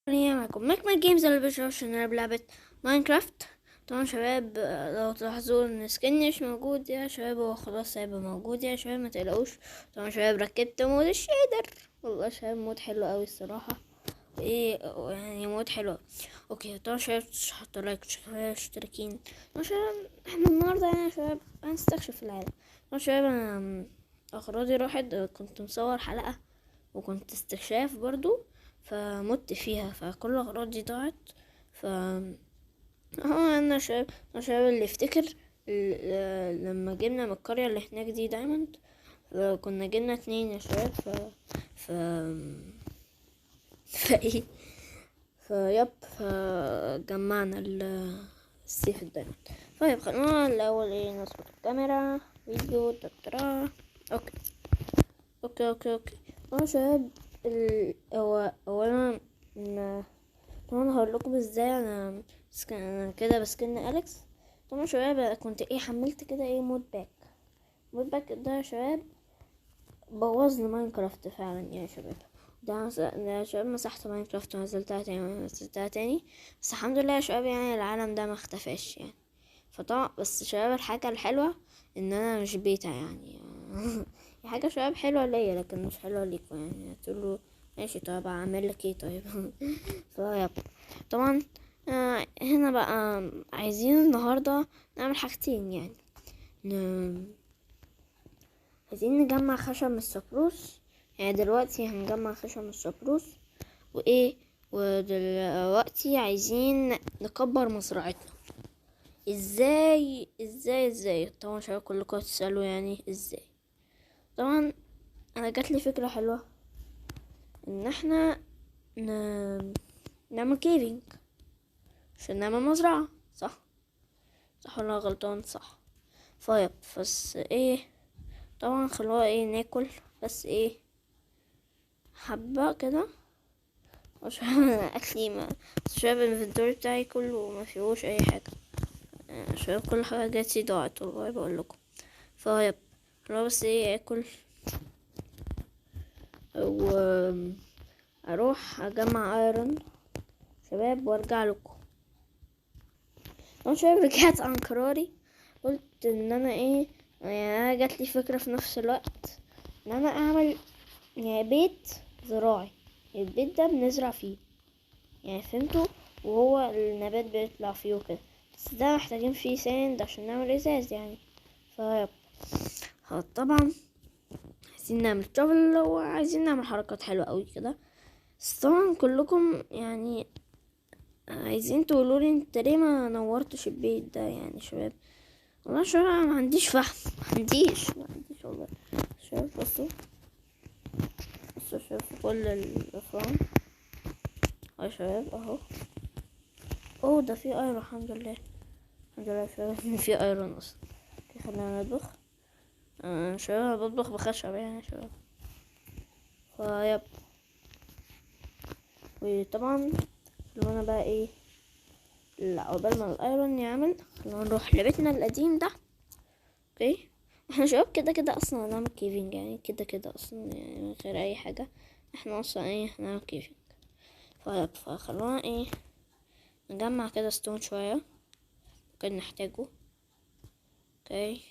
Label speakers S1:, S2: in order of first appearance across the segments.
S1: السلام عليكم. ماك جيمز اللي بشرح عشان نلعب لعبة ماينكرافت. طبعا شباب، لو تلاحظوا ان سكن مش موجود يا شباب، هو خلاص هيبقى موجود يا شباب، ما تقلقوش. طبعا شباب ركبت مود الشيدر، والله شباب مود حلو قوي الصراحة. ايه يعني مود حلو. اوكي طبعا شباب حطوا لايك شباب اشتراكين. طبعا شباب احنا النهارده يعني يا شباب هنستكشف العالم. طبعا شباب انا اغراضي راحت، كنت مصور حلقة وكنت استكشاف برضو فمت فيها، فكل اغراضي ضاعت. ف انا شباب اللي يفتكر لما جبنا من القرية اللي هناك دي دايموند، كنا جبنا 2 يا شباب. ف ايه فيب فجمعنا السيف الدايموند. طيب خلونا الاول نظبط الكاميرا فيديو تترا. اوكي اوكي يا شباب. هو اولا طبعا هقول لكم ازاي انا كده بسكن اليكس. طبعا شباب كنت حملت كده مود باك ده يا شباب، بوظ لي ماينكرافت فعلا يا شباب. ده يا شباب مسحت ماينكرافت ونزلتها تاني بس الحمد لله يا شباب، يعني العالم ده ما اختفاش يعني. فطبعا بس شباب الحاجة الحلوة ان انا مش بيتا يعني هي حاجة شباب حلوة ليا لكن مش حلوة ليكم، يعني تقولوا ماشي طيب اعمل لك ايه طيب فيب طبعا. هنا بقى عايزين النهاردة نعمل حاجتين يعني. عايزين نجمع خشب من السبروس، يعني دلوقتي هنجمع خشب من السبروس وايه. ودلوقتي عايزين نكبر مزرعتنا. ازاي طبعا شباب كلكم تسألوا يعني ازاي. طبعا انا جاتلي فكرة حلوة ان احنا نعمل كيفينج عشان نعمل مزرعة، صح ولا غلطان؟ صح. طيب بس طبعا خلوها ناكل بس حبة كده عشان اكلي ما شباب الانفنتوري بتاعي كله ما فيهوش اي حاجة. شباب كل حاجة جاتي ضاعت والله بقول لكم. طيب خلوها بس اكل واروح اجمع ايرون شباب وارجع لكم. طبعا شباب رجعت عن قراري، قلت ان انا يعني انا جاتلي فكرة في نفس الوقت ان انا اعمل يعني بيت زراعي. البيت ده بنزرع فيه يعني فهمتوا، وهو النبات بيطلع فيه وكده، بس ده محتاجين فيه ساند عشان نعمل ازاز يعني. فيب طبعا عايزين نعمل شغل وعايزين نعمل حركات حلوة قوي كده. بس طبعا كلكم يعني عايزين تقولولي انت ليه ما نورتش البيت ده يعني شباب. والله شباب انا ما عنديش فحم، ما عنديش والله. شباب بصوا شباب في كل الافران يا شباب اهو. ده في ايرون الحمد لله يا شباب ان في ايرون اصلا. خلينا نطبخ. شباب أنا بطبخ بخشب يعني يا شباب. فيب وطبعا لو انا بقى لا عقبال ما الايرون يعمل خلينا نروح لبيتنا القديم ده. اوكي احنا شباب كده اصلا هنعمل كيفنج يعني كده اصلا يعني من غير اي حاجة. احنا اصلا هنعمل كيفنج. فخلونا نجمع كده ستون شوية ممكن نحتاجه. اوكي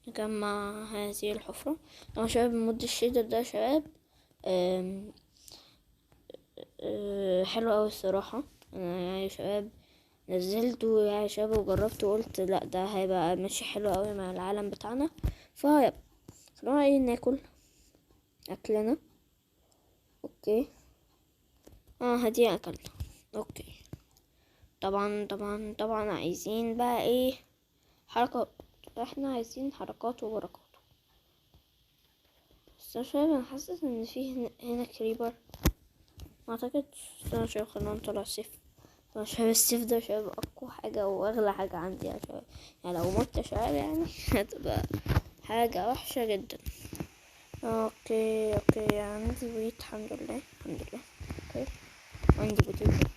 S1: نجمع هذه الحفرة. طبعا شباب مود الشيدر ده شباب حلو اوي الصراحة. انا يعني يا شباب نزلته يعني يا شباب وجربته وقلت لا ده هيبقى ماشي حلو اوي مع العالم بتاعنا. فيب خلونا ناكل اكلنا. اوكي هدي اكلنا. اوكي طبعا عايزين بقى حركات. احنا عايزين حركات وبركات. بس أنا شايف انا حاسس ان في هنا كريبر ما اعتقدش. انا شايف خلينا نطلع سيف. انا شايف السيف ده شايف اقوى حاجة واغلى حاجة عندي يا شباب. يعني لو مت يا شباب يعني هتبقى حاجة وحشة جدا. اوكي عندي بيت الحمد لله. اوكي عندي بوتيتو.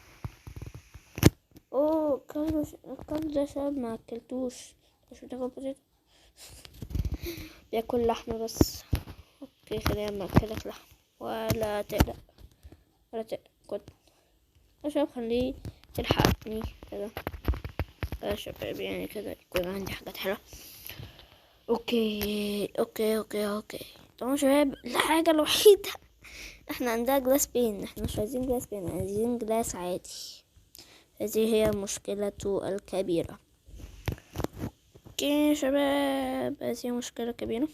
S1: الكلب ده شباب ما اكلتوش. مش بتاكل بوتيتو بياكل لحمة بس. اوكي خلينا ما اكلك لحم ولا تقلق اسكت يا شباب، خليه تلحقني كده يا شباب، يعني كده يكون عندي حاجات حلوة. اوكي. طبعا شباب الحاجة الوحيدة احنا عندنا جلاس بين، احنا مش عايزين جلاس بين، عايزين جلاس عادي. هذه هي مشكلته الكبيرة. اوكي يا شباب، هذه مشكلة كبيرة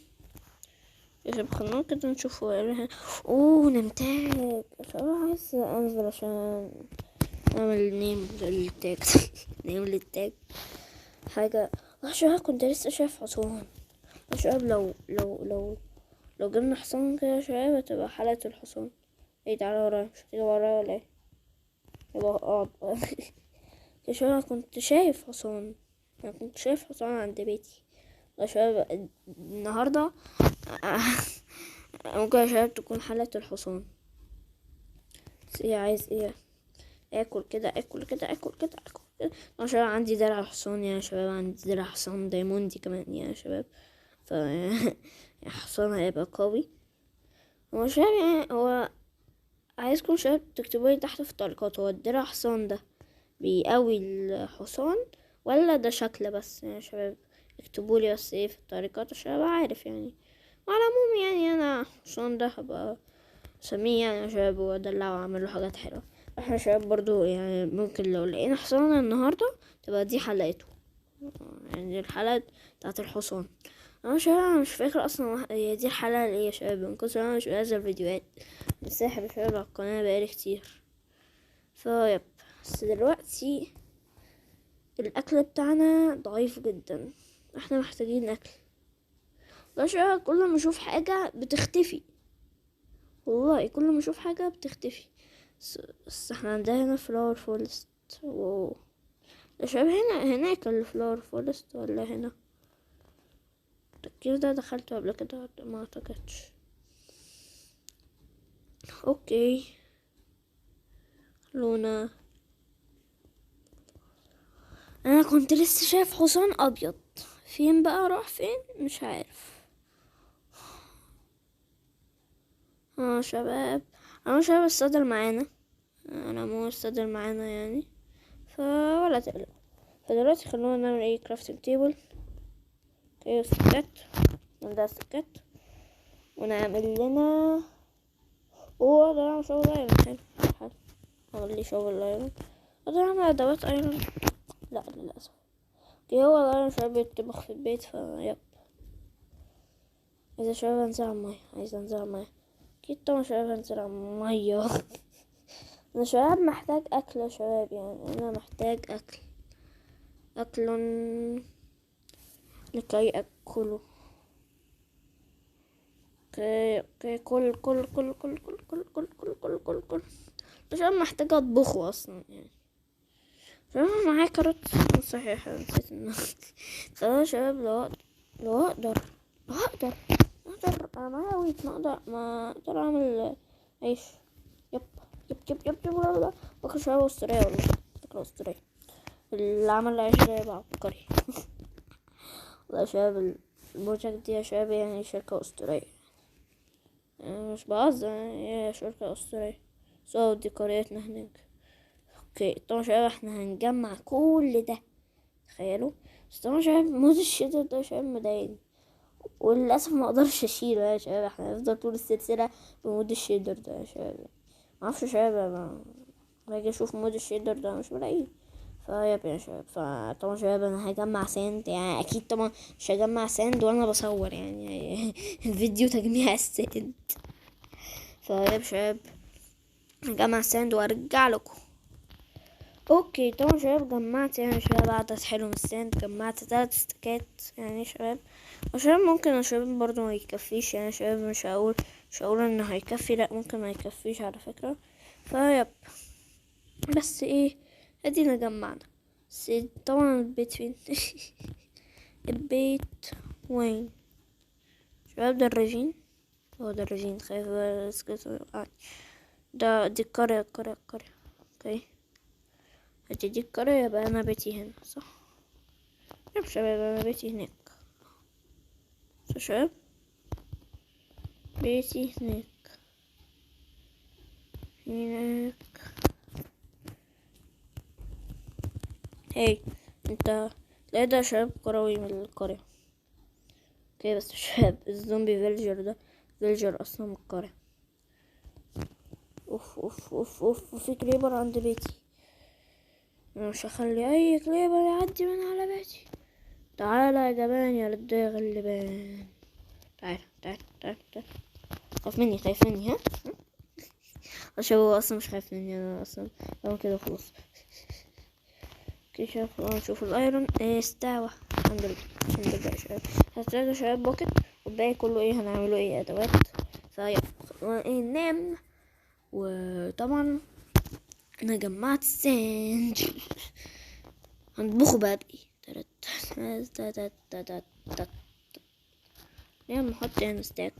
S1: يا شباب. خلونا كده نشوف اوه نمتاز. بصراحة عايز انزل عشان اعمل نيم للتاج نيم للتاج حاجة. يا شباب كنت لسه شايف حصان يا شباب، لو جبنا حصان كده يا شباب هتبقى حلقة الحصان. ايه تعالى ورايا، مش هتيجي ورايا ولا ايه؟ يبقى اقعد يا شباب. كنت شايف حصان، انا كنت شايف حصان عند بيتي يا شباب النهاردة. ممكن يا شباب تكون حلقة الحصان. بس ايه عايز ايه؟ اكل كده يا شباب. عندي درع حصان يا شباب، عندي درع حصان دايموندي كمان يا شباب. ف حصان هيبقى قوي. هو شباب يعني هو عايزكم شباب تكتبوا لي تحت في التعليقات، هو الدرع حصان ده بيقوي الحصان ولا ده شكل بس يا شباب؟ اكتبوا لي بس ايه في التعليقات عشان ابقى عارف يعني. وعلى العموم يعني انا حصان ده هبقى سميه يعني يا شباب وادلعه واعمل له حاجات حلوه. احنا شباب برضو يعني ممكن لو لقينا حصان النهارده تبقى دي حلقته، يعني دي الحلقه بتاعت الحصان. انا شباب أنا مش فاكر اصلا هي دي الحلقه اللي يا شباب، من كتر انا مش بنزل فيديوهات مساحب يا شباب على القناه بقالي كتير. فيب بس دلوقتي الاكل بتاعنا ضعيف جدا، احنا محتاجين اكل. يا شباب كل ما اشوف حاجه بتختفي، والله كل ما اشوف حاجه بتختفي. بس احنا عندنا هنا فلاور فورست. واو يا شباب، هناك الفلاور فورست ولا هنا؟ التفكير ده دخلته قبل كده ما اعتقدش. اوكي لونا، انا كنت لسه شايف حصان ابيض، فين بقى راح فين مش عارف. شباب انا شباب الصدر معانا، انا مو الصدر معانا يعني، ولا تقلق. فدلوقتي خلونا نعمل ايه كرافتنج تيبل. اوكي سكت، نبدأ سكت ونعمل لنا ده نعمل شغل ايرون. حلو نعمل لي شغل ايرون. ده نعمل ادوات ايرون، لا للاسف. اوكي هو الايرون شباب بيطبخ في البيت يب. عايزة شباب انزل على المية، عايزة انزل على المية اكيد طبعا شباب انزل على المية. انا شباب محتاج اكل يا شباب، يعني انا محتاج اكل لكي اكله. اوكي كل عشان محتاجة اطبخه اصلا يعني. شباب معايا كاروت صحيح نسيت انه خلاص يا شباب. لو اقدر انا معايا ويت، ما اقدر اعمل عيش. يب لا بكرة شباب اسطورية والله، فكرة اسطورية اللي عمل العيش ده يبقى عبقري. والله يا شباب البروجكت دي يا شباب يعني شركة اسطورية، مش بهزر يعني، هي شركة اسطورية. دي قريتنا هناك. اوكي طبعا شباب احنا هنجمع كل ده، تخيلوا. بس طبعا شباب موز الشجر ده شباب مضايقني، وللاسف ما اقدرش اشيله يا شباب. احنا هنفضل طول السلسلة بمود الشيدر ده يا شباب. معرفش يا شباب، باجي اشوف مود الشيدر ده مش بلاقيه. فيب يا شباب، فطبعا شباب انا هجمع ساند يعني، اكيد طبعا مش هجمع ساند وانا بصور يعني. فيديو تجميع الساند. فيب شباب هجمع ساند وارجع لكم. اوكي طبعا شباب جمعت يعني شباب عدد حلو من الساند، جمعت 3 استكات يعني شباب. وشباب ممكن يا شباب برضو ما يكفيش يعني شباب، مش هقول انه هيكفي، لا ممكن ما يكفيش على فكرة. فيب بس ايه ادينا جمعنا. بس طبعا البيت فين؟ البيت وين شباب؟ ده الرجين، هو ده الرجين خايف دي القرية. اوكي هدي دي القرية، يبقى انا بيتي هنا صح؟ يا شباب انا بيتي هناك صح شباب، بيتي هناك هاي انت تلاقي ده شباب كروي من القرية. اوكي بس شباب الزومبي فيلجر ده فيلجر اصلا من القرية. اوف اوف اوف اوف، في كليبر عند بيتي. انا مش هخلي اي كليبر يعدي من على بيتي. تعالى يا جبان يا للدغ اللبان. تعال تعال تعال تعال. خايف مني ها؟ عشان هو اصلا مش خايف مني انا اصلا. لو كده خلاص. اوكي شباب نشوف الايرون استوى. الحمد لله الحمد لله يا شباب. هتلاقوا شباب بوكت والباقي كله ايه هنعمله ايه ادوات. فيلا خلونا ايه ننام. وطبعا انا جمعت الساند. هنطبخه بقى بايه نحط هنا ستاك.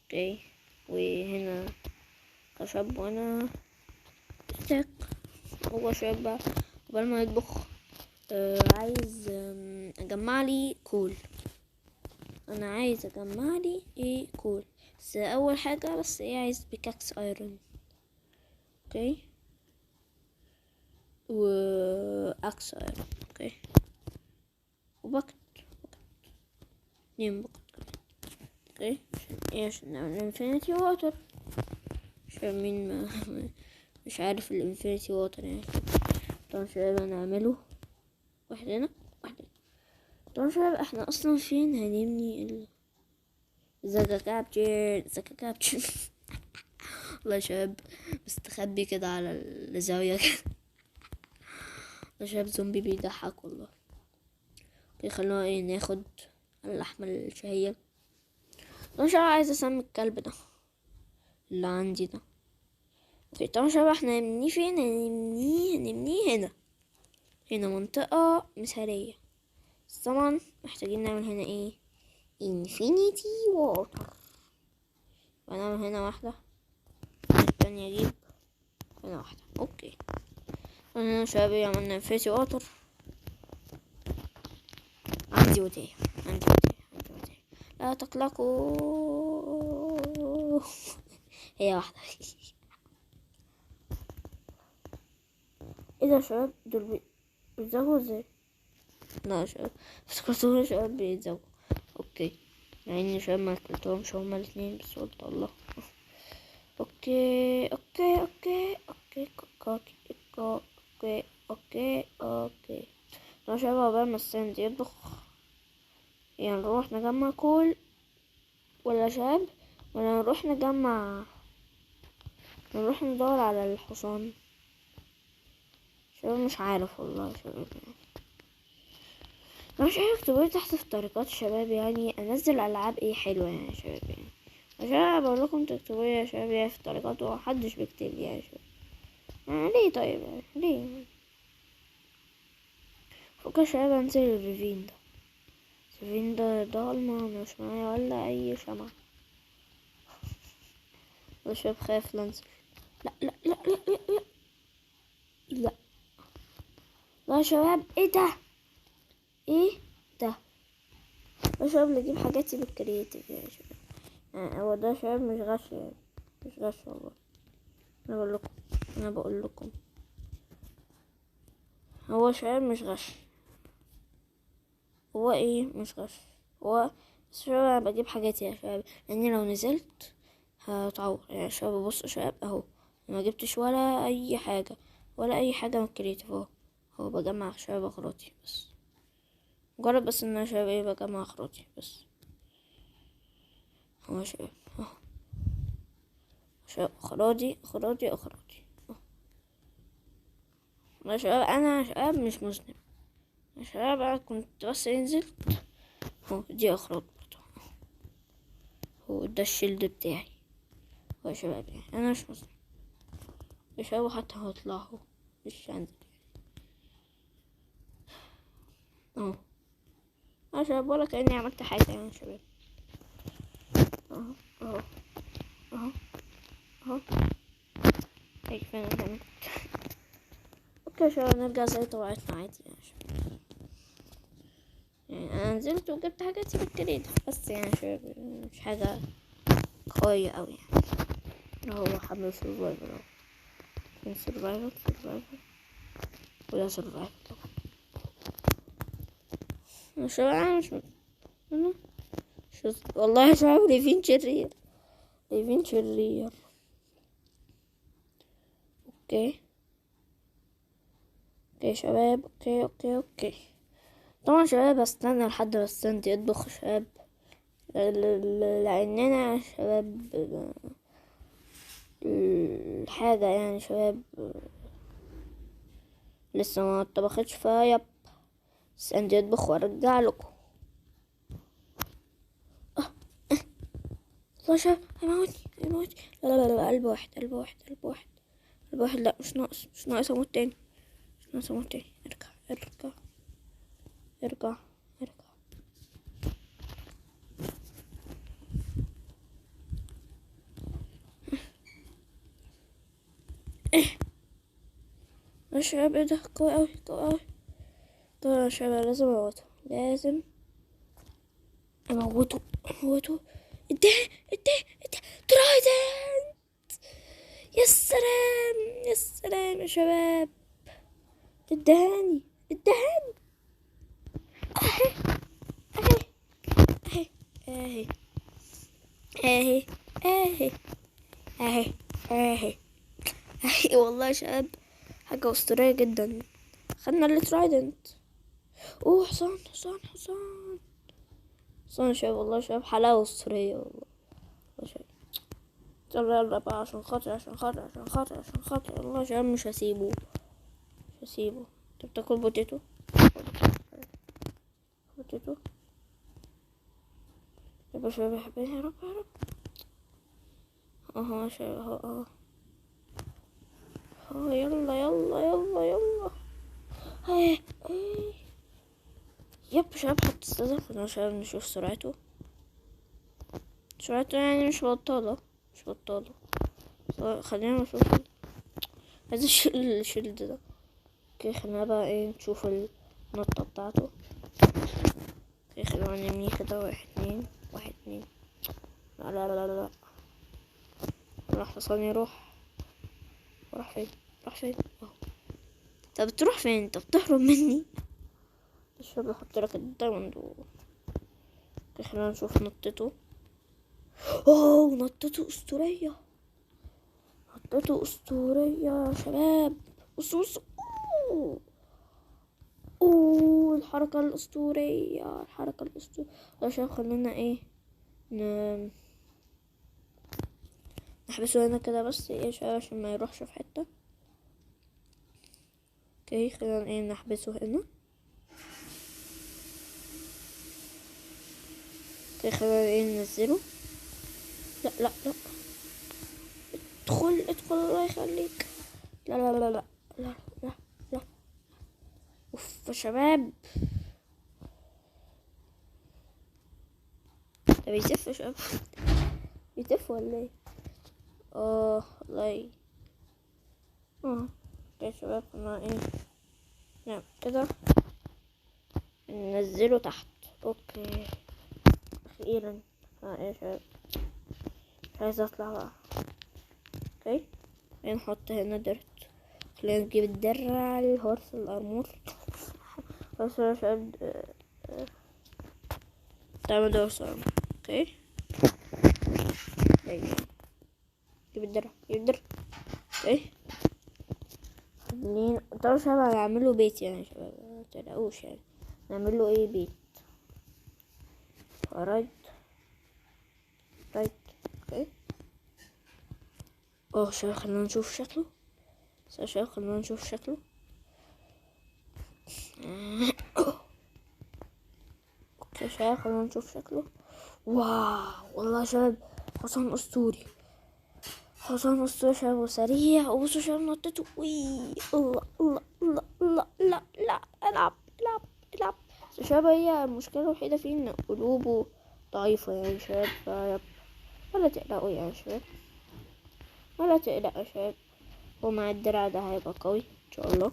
S1: اوكي وهنا خشب وهنا ستاك. هو شباب بقى قبل ما يطبخ عايز اجمع لي كول. انا عايز اجمع لي ايه كول. بس اول حاجه بس ايه عايز بيكاكس ايرون. اوكي واكس ايرون. اوكي وبكت 2 بكت كمان. اوكي عشان ايه عشان نعمل انفينيتي ووتر. عشان مين ما مش عارف الانفينيتي ووتر يعني. طبعا شباب هنعمله واحد هنا واحد هنا. طبعا شباب احنا اصلا فين هنبني زكا كابتشن والله يا شباب مستخبي كده على الزاوية كده. والله يا شباب زومبي بيضحك والله. اوكي خلونا ايه ناخد اللحمة الشهية. طبعا شباب عايز اسمي الكلب ده اللي عندي ده. اوكي طبعا شباب احنا هنبنيه فين هنبنيه هنا منطقة مثالية. بس طبعا محتاجين نعمل هنا ايه انفينيتي ووتر. ونعمل هنا واحدة التانية اجيب هنا واحدة. اوكي هنا شباب عملنا انفينيتي ووتر. عندي وداية لا تقلقوا. هي واحدة. ايه ده يا شباب دول بيتزوجوا ازاي؟ لا يا شباب افتكرتهم يا شباب بيتزوجوا. اوكي يعني يا شباب ما اكلتهمش هما الاتنين بس قلت الله. اوكي اوكي اوكي اوكي اوكي اوكي اوكي اوكي. يا شباب عقبال ما الساند يطبخ يعني نروح نجمع كول ولا شباب ولا نروح ندور على الحصان. شباب مش عارف والله يا شباب. انا مش عارف اكتبولي تحت في التعليقات شباب يعني انزل العاب ايه حلوه يعني يا شباب يعني. عشان بقول لكم تكتبوا لي يا شباب يعني في التعليقات ومحدش بيكتب لي يعني يا شباب. ليه طيب يعني ليه؟ فكر يا شباب انزل الريفين ده ضلمة مش معايا ولا اي شمعة. يا شباب خايف ننزل. لا لا لا لا لا لا لا لا يا شباب ايه ده يا شباب نجيب حاجاتي بالكرياتيف يا شباب. هو ده شباب مش غش يعني مش غش والله. انا بقول لكم هو شباب مش غش. هو ايه مش غش هو بس شباب انا بجيب حاجاتي يا شباب لاني لو نزلت هتعور يعني يا شباب. بص يا شباب اهو ما جبتش ولا اي حاجه من الكرياتيف هو بجمع شباب اخراتي بس مجرد بس ان انا شباب ايه بجمع اخراتي بس. هو شباب اهو شباب اخراتي يا شباب انا شباب مش مذنب يا شباب. انا كنت بس نزلت اهو دي اخراج برضه. هو ده الشيلد بتاعي هو يا شباب يعني انا مش مذنب يا شباب. حتى هطلع اهو مش هنزل اهو يا شباب ولا كأني عملت حاجة يعني يا شباب. اهو اهو اهو اهو هيك فين انا. اوكي يا شباب نرجع زي طبيعتنا عادي يا شباب. يعني انا نزلت وجبت حاجاتي بالكريدت بس يعني يا شباب مش حاجة قوية اوي يعني. هو حمل سرفايفر اهو فين سرفايفر ولا سرفايفل. مش أنا والله شباب ليفين شرير. اوكي شباب، اوكي. طبعا شباب استنى لحد ما السنت يطبخ شباب، لاننا شباب الحاجة يعني شباب لسه ما اتطبختش، فيب السنت يطبخ وارجع لكم. الله شباب هيموتني. لا، قلب واحد. لا مش ناقص اموت تاني. ارجع. يا شباب ايه ده، قوي اوي. طبعا يا شباب لازم اموته. اديه ترايدنت. يا سلام يا شباب، ادهاني اهي اهي والله يا شباب حاجة أسطورية جدا. خدنا الترايدنت. اوه حصان يا شباب، والله يا شباب حلاوة أسطورية والله يا شباب. يلا بقى عشان خاطر والله يا شباب مش هسيبه. انت بتاكل بوتيتو يا شباب يا حبيبي، يا رب اهو يا شباب اهو يلا هاي. يب شباب هتستضيف يا شباب، نشوف سرعته يعني مش بطالة. خلينا نشوف. عايز الشيلد ده. اوكي خلينا بقى ايه نشوف النطة بتاعته. اوكي خلينا نمني كده، واحد اتنين. لا راح حصان يروح. راح فين اهو. طب بتروح فين؟ انت بتهرب مني. الشباب احط لك الدايموند اوكي خلينا نشوف نطته. اوه نطته اسطورية يا شباب. بصوا اوه الحركة الاسطورية يا شباب خلينا ايه نحبسه هنا كده بس ايه يا شباب عشان ما يروحش في حتة. اوكي خلينا ايه نحبسه هنا. اوكي خلينا ايه ننزله. لا ادخل الله يخليك. لا اوف يا شباب. ده بيسف يا شباب. بيسف ولا ايه؟ والله اوكي يا شباب انا ايه نعم كده ننزله تحت. اوكي اخيرا. ايه يا شباب مش عايز اطلع بقى. اوكي نحط هنا درت. خلينا نجيب الدرع الهورس الارمور بس يا شباب تعمل دورس ارمور. اوكي جيب الدرع اوكي خلينا طبعا شباب هنعمله بيت يعني شباب متقلقوش يعني نعمله ايه بيت. رايت اوكي شباب خلينا نشوف شكله. اوكي شباب خلينا نشوف شكله. واو والله يا شباب حصان اسطوري شباب وسريع. وبصوا شباب نطته. وي الله لا العب بس شباب هي المشكلة الوحيدة فيه ان قلوبه ضعيفة يعني شباب. ولا تقلقوا يعني شباب ومع الدرع ده هيبقى قوي ان شاء الله.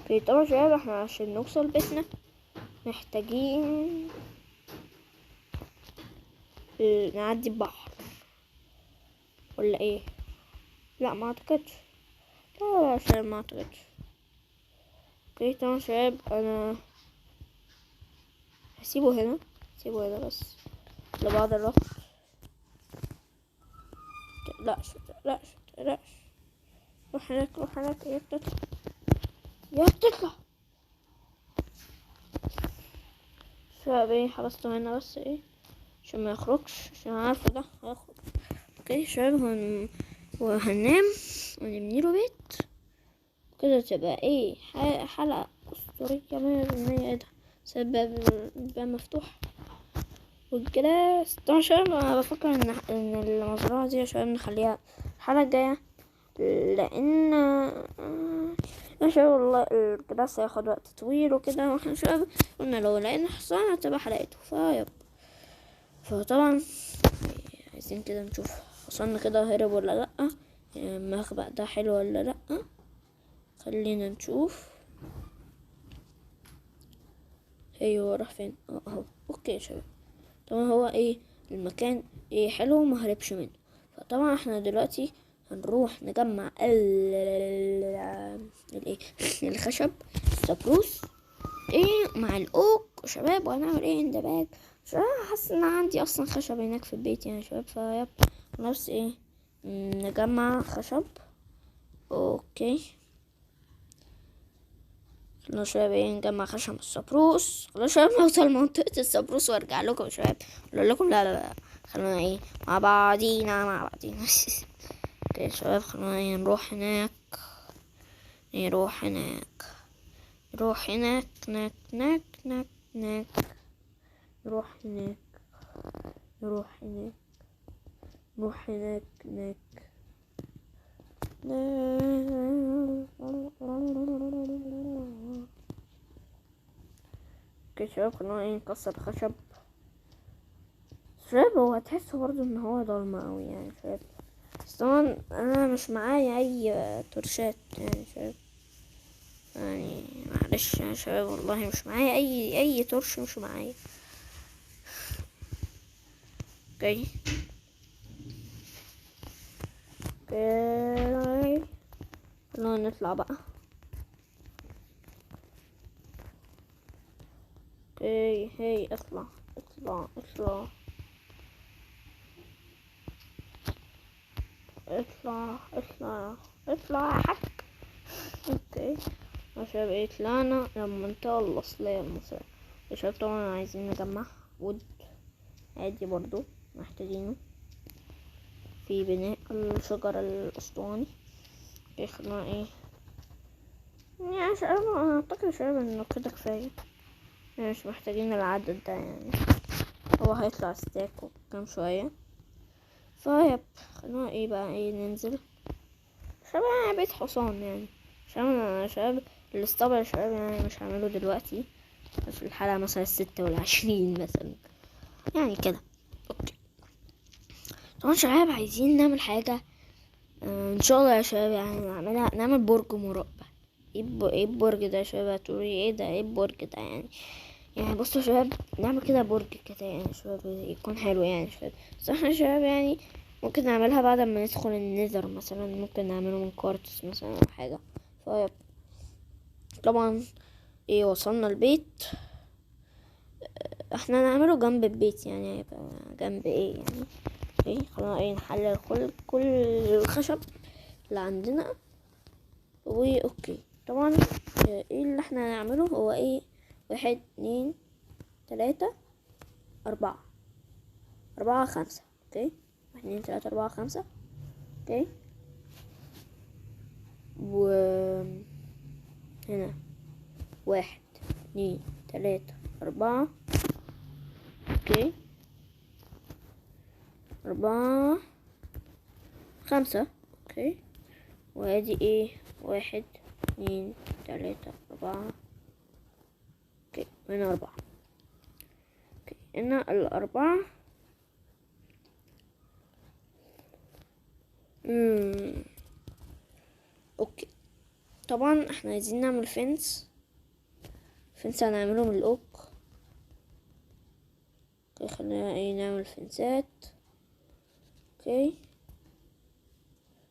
S1: اوكي طبعا شباب احنا عشان نوصل بيتنا محتاجين نعدي البحر ولا ايه؟ لا ما اعتقدش. لا عشان ما اعتقدش. اوكي تمام شباب، انا هسيبه هنا بس لبعض الوقت. متقلقش. روح هناك يا بتطلع شباب. ايه حبسته هنا بس ايه عشان ما يخرجش، عشان عارفه ده هيخرج. اوكي شباب، وهننام ونبنيله بيت كده، تبقى ايه حلقة اسطورية 100%. ايه ده سبب الباب مفتوح والجلاس. طبعا شباب انا بفكر ان المزرعة دي يا شباب نخليها الحلقة الجاية، لان يا شباب والله الجلاس هياخد وقت طويل وكده، واحنا شباب قلنا لو لقينا حصان هتبقى حلقته فطبعا عايزين كده نشوف حصاننا كده هرب ولا لأ، المخبأ ده حلو ولا لأ. خلينا نشوف. هو راح فين؟ اهو. اوكي يا شباب، طبعا هو ايه المكان ايه حلو وما هربش منه. فطبعا احنا دلوقتي هنروح نجمع الايه الخشب السبروس ايه مع الاوك يا شباب، وهنعمل ايه اندباج. حاسس ان عندي اصلا خشب هناك في البيت يعني يا شباب، فيب نفس ايه نجمع خشب. اوكي خلونا شباب ايه نجمع خشب السبروس. خلونا شباب نوصل منطقة السبروس وارجع لكم شباب اقول لكم. لا خلونا ايه مع بعضينا اوكي شباب، خلونا ايه نروح هناك نروح هناك. اوكي شباب، خلونا ايه نكسر الخشب. شباب هو هتحسوا برضو ان هو ضلمة اوي يعني شباب، بس طبعا انا مش معايا اي تورشات يعني شباب، يعني معلش يا شباب والله مش معايا اي تورش، مش معايا. اوكي خلونا نطلع بقى. اوكي هي اطلع يا حق. اوكي يا شباب ايه طلعنا للمنطقة الأصلية المصرية يا شباب. طبعا عايزين نجمع وود عادي برضو محتاجينه في بناء الشجر الأسطواني. اوكي خلونا ايه يعني شباب، انا اعتقد يا شباب انه كده كفاية يعني، مش محتاجين العدد ده يعني، هو هيطلع ستاك وكام شوية. فيب خلونا ايه بقى ايه ننزل شباب. انا بيت حصان يعني شباب الاسطبل يا شباب يعني مش هعمله دلوقتي، في الحلقة مثلا 26 مثلا يعني كده. اوكي طبعا شباب عايزين نعمل حاجة ان شاء الله يا شباب يعني نعمل برج مربع. ايه البرج ده يا شباب؟ هتقولي ايه ده؟ ايه البرج ده يعني بصوا يا شباب نعمل كده برج كده يعني شباب يكون حلو يعني شباب. بس احنا شباب يعني ممكن نعملها بعد ما ندخل النذر مثلا، ممكن نعمله من كوارتز مثلا او حاجة. فيب طبعا ايه وصلنا البيت، احنا نعمله جنب البيت يعني هيبقى جنب ايه يعني. ايه خلينا ايه نحلل كل الخشب اللي عندنا. اوكي طبعا ايه اللي احنا هنعمله هو ايه 1 2 3 4 5. اوكي 1 2 3 4 5. اوكي و هنا 1 2 3 4. اوكي 4 5. اوكي وادي ايه 1 2 3 4. اوكي هنا 4. اوكي هنا الأربعة. اوكي طبعا احنا عايزين نعمل فنس هنعمله من الأوك. اوكي خلينا ايه نعمل فنسات. اوكي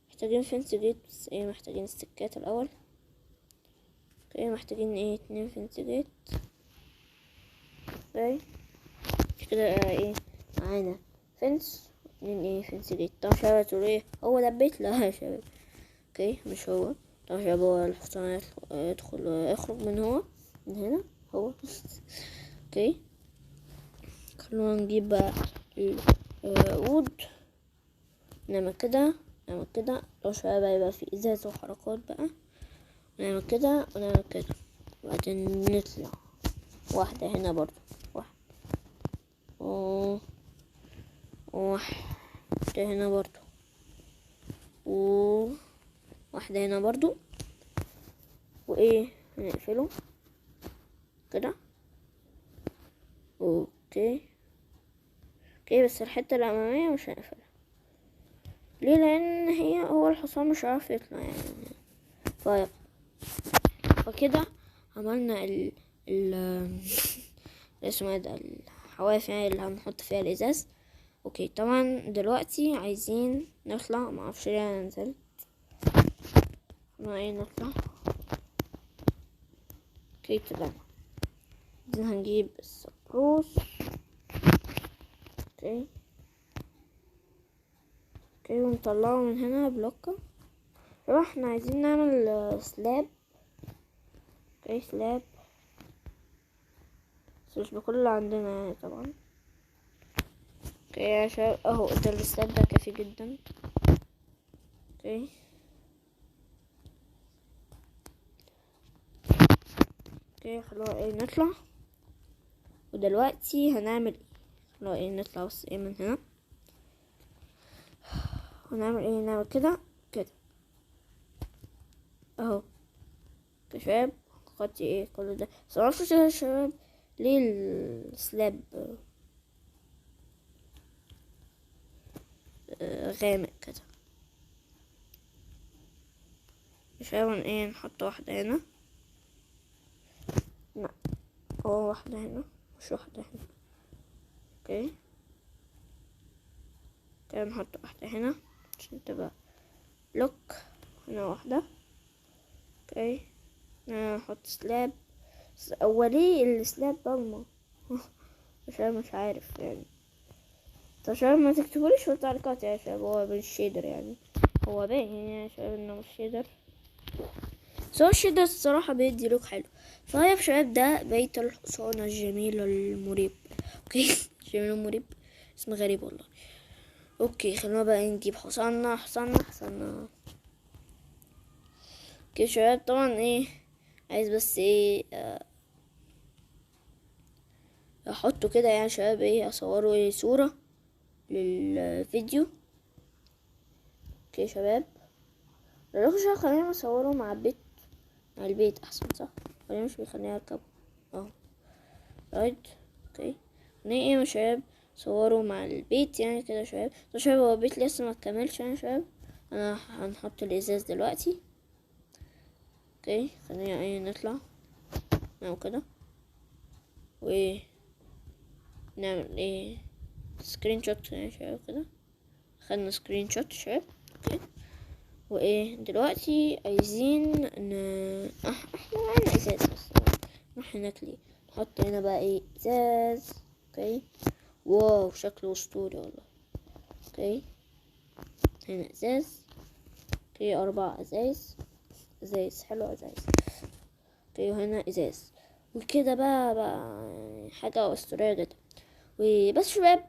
S1: محتاجين فنس جديد بس ايه محتاجين السكات الأول. اوكي اوكي محتاجين ايه 2 فنسجات. اوكي كده ايه معانا فنس 2 ايه فنسجات. طبعا شباب تقولوا ايه هو ده البيت؟ لا يا شباب اوكي مش هو. طبعا شباب هو الحصان يخرج من هنا هو اوكي خلونا نجيب بقى العود. نعمل كده لو شوية هيبقى في ازاز وحركات بقى. نعمل كده ونعمل كده وبعدين نطلع واحدة هنا برضو واحدة هنا برضو وواحدة هنا برضو وايه هنقفله كده. اوكي بس الحتة الأمامية مش هنقفلها. ليه؟ لأن هو الحصان مش عارف يطلع يعني. فكده عملنا اسمه ده الحواف يعني اللي هنحط فيها الإزاز. اوكي طبعا دلوقتي عايزين نطلع. معرفش ليه انا نزلت. نطلع. اوكي طلعنا. هنجيب السبروس. اوكي ونطلعه من هنا بلوكة. طبعا احنا عايزين نعمل سلاب. سلاب بس مش بكل اللي عندنا يعني طبعا. يا شباب اهو ده السلاب ده كافي جدا. خلونا نطلع. ودلوقتي هنعمل خلونا نطلع بس من هنا ونعمل نعمل كده اهو شباب. خدتي كل ده بس معرفش يا شباب ليه السلاب غامق كده. شباب نحط واحدة هنا. لا واحدة هنا مش واحدة هنا. كده نحط واحدة هنا عشان تبقى لوك. هنا واحدة. نحط سلاب. اولي السلاب ضلمة مش عارف يعني. طب شباب ما تكتبوليش في التعليقات يا شباب هو بالشيدر يعني. هو باين يا شباب انه مش شيدر. سو الشيدر الصراحة بيدي لوك حلو. فهي شباب ده بيت الحصان الجميل المريب. جميل المريب اسم غريب والله. خلونا بقى نجيب حصاننا. شباب طبعا عايز بس احطه كده يعني شباب اصوره صورة للفيديو. شباب لو خلينا نصوره مع البيت احسن صح. خلينا مش بيخليني اركبه اهو رايت. يا شباب صوروا مع البيت يعني كده شباب. طب شباب هو البيت لسه ما كملش يعني شباب. انا هنحط الازاز دلوقتي. خلينا نطلع نعمل كده نعمل سكرين شوت يعني شباب كده. خدنا سكرين شوت شباب. دلوقتي عايزين احنا معانا ازاز بس نروح هناك ليه نحط هنا بقى ازاز. واو شكله اسطوري والله. هنا ازاز. 4 ازاز حلو ازاز. وهنا ازاز وكده بقى حاجة اسطورية جدا. وبس شباب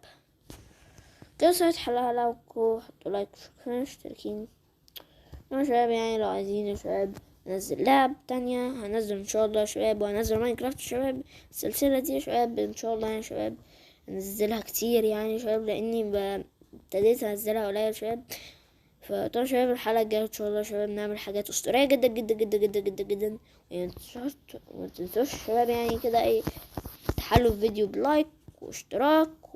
S1: كده صارت حلقة. لو حطوا لايك وشكرا مشتركين يا شباب. يعني لو عايزين يا شباب انزل لعب تانية هنزل ان شاء الله يا شباب. وهنزل ماينكرافت يا شباب. السلسلة دي يا شباب ان شاء الله يا شباب انزلها كتير يعني يا شباب لاني ابتديت انزلها قليل يا شباب. فطبعا شباب الحلقة الجاية ان شاء الله يا شباب نعمل حاجات اسطورية جدا جدا جدا جدا جدا جدا. ما تنسوش شباب يعني كده تحلوا الفيديو بلايك واشتراك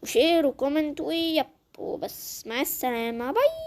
S1: وشير وكومنت ويب وبس. مع السلامة باي.